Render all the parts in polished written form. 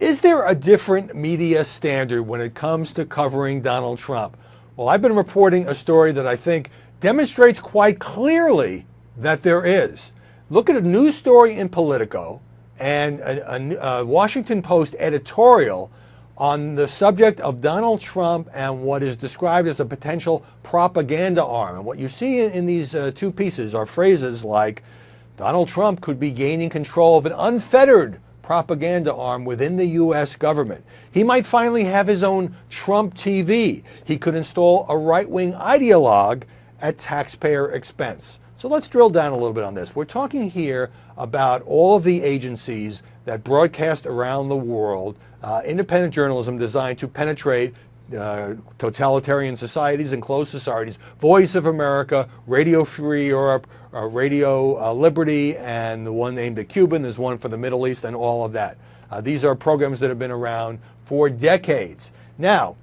Is there a different media standard when it comes to covering Donald Trump? Well, I've been reporting a story that I think demonstrates quite clearly that there is. Look at a news story in Politico and a Washington Post editorial on the subject of Donald Trump and what is described as a potential propaganda arm. And what you see in these two pieces are phrases like, Donald Trump could be gaining control of an unfettered propaganda arm within the U.S. government. He might finally have his own Trump TV. He could install a right-wing ideologue at taxpayer expense. So let's drill down a little bit on this. We're talking here about all of the agencies that broadcast around the world, independent journalism designed to penetrate totalitarian societies and closed societies. Voice of America, Radio Free Europe, Radio Liberty, and the one named the Cuban. There's one for the Middle East and all of that. These are programs that have been around for decades. Now,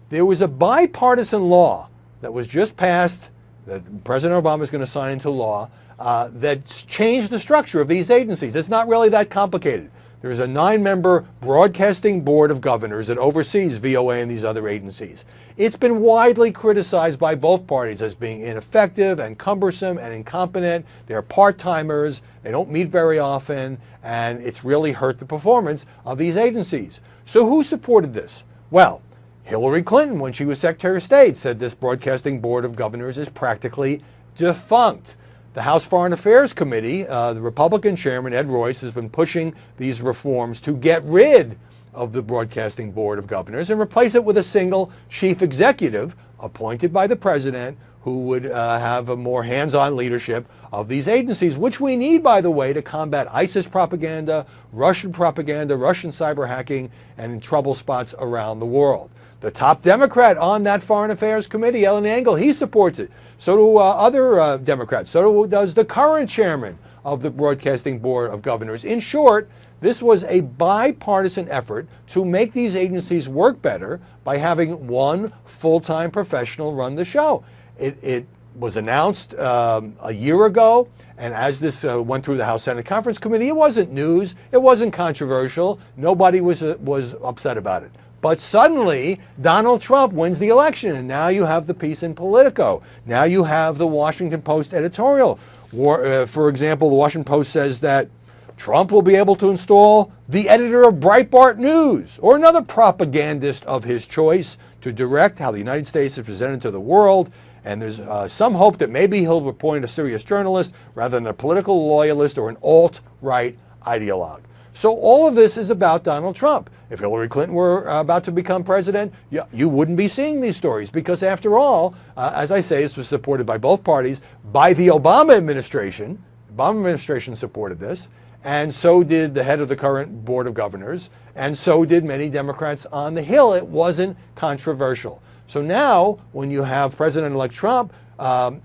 there was a bipartisan law that was just passed that President Obama is going to sign into law that changed the structure of these agencies. It's not really that complicated. There's a 9-member broadcasting board of governors that oversees VOA and these other agencies. It's been widely criticized by both parties as being ineffective and cumbersome and incompetent. They're part-timers, they don't meet very often, and it's really hurt the performance of these agencies. So who supported this? Well, Hillary Clinton, when she was Secretary of State, said this broadcasting board of governors is practically defunct. The House Foreign Affairs Committee, the Republican chairman, Ed Royce, has been pushing these reforms to get rid of the Broadcasting Board of Governors and replace it with a single chief executive appointed by the president who would have a more hands-on leadership of these agencies, which we need, by the way, to combat ISIS propaganda, Russian cyber hacking, and trouble spots around the world. The top Democrat on that Foreign Affairs Committee, Ellen Engel, he supports it. So do other Democrats. So does the current chairman of the Broadcasting Board of Governors. In short, this was a bipartisan effort to make these agencies work better by having one full-time professional run the show. It was announced a year ago, and as this went through the House Senate Conference Committee, it wasn't news, it wasn't controversial, nobody was upset about it. But suddenly, Donald Trump wins the election, and now you have the piece in Politico. Now you have the Washington Post editorial. For example, the Washington Post says that Trump will be able to install the editor of Breitbart News or another propagandist of his choice to direct how the United States is presented to the world. And there's some hope that maybe he'll appoint a serious journalist rather than a political loyalist or an alt-right ideologue. So all of this is about Donald Trump. If Hillary Clinton were about to become president, you wouldn't be seeing these stories because, after all, as I say, this was supported by both parties, by the Obama administration. The Obama administration supported this, and so did the head of the current Board of Governors, and so did many Democrats on the Hill. It wasn't controversial. So now, when you have President-elect Trump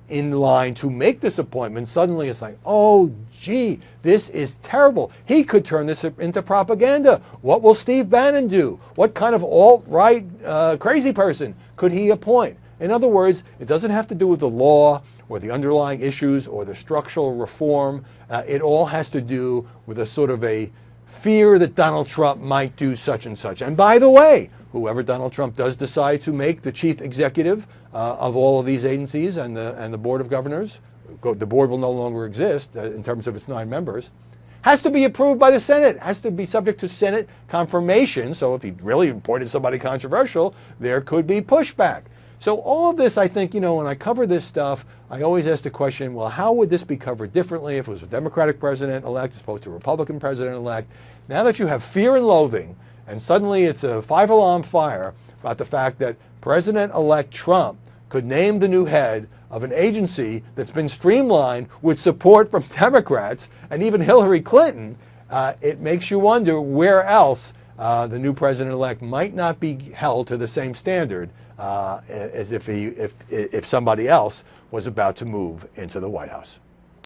in line to make this appointment, suddenly it's like, oh, gee, this is terrible. He could turn this into propaganda. What will Steve Bannon do? What kind of alt-right crazy person could he appoint? In other words, it doesn't have to do with the law or the underlying issues or the structural reform. It all has to do with a sort of a fear that Donald Trump might do such and such. And by the way, whoever Donald Trump does decide to make the chief executive of all of these agencies and the Board of Governors, the board will no longer exist in terms of its 9 members, has to be approved by the Senate, has to be subject to Senate confirmation. So if he really appointed somebody controversial, there could be pushback. So all of this, I think, when I cover this stuff, I always ask the question, well, how would this be covered differently if it was a Democratic president-elect as opposed to a Republican president-elect? Now that you have fear and loathing, and suddenly it's a 5-alarm fire about the fact that President-elect Trump could name the new head of an agency that's been streamlined with support from Democrats and even Hillary Clinton, it makes you wonder where else the new president-elect might not be held to the same standard as if somebody else was about to move into the White House.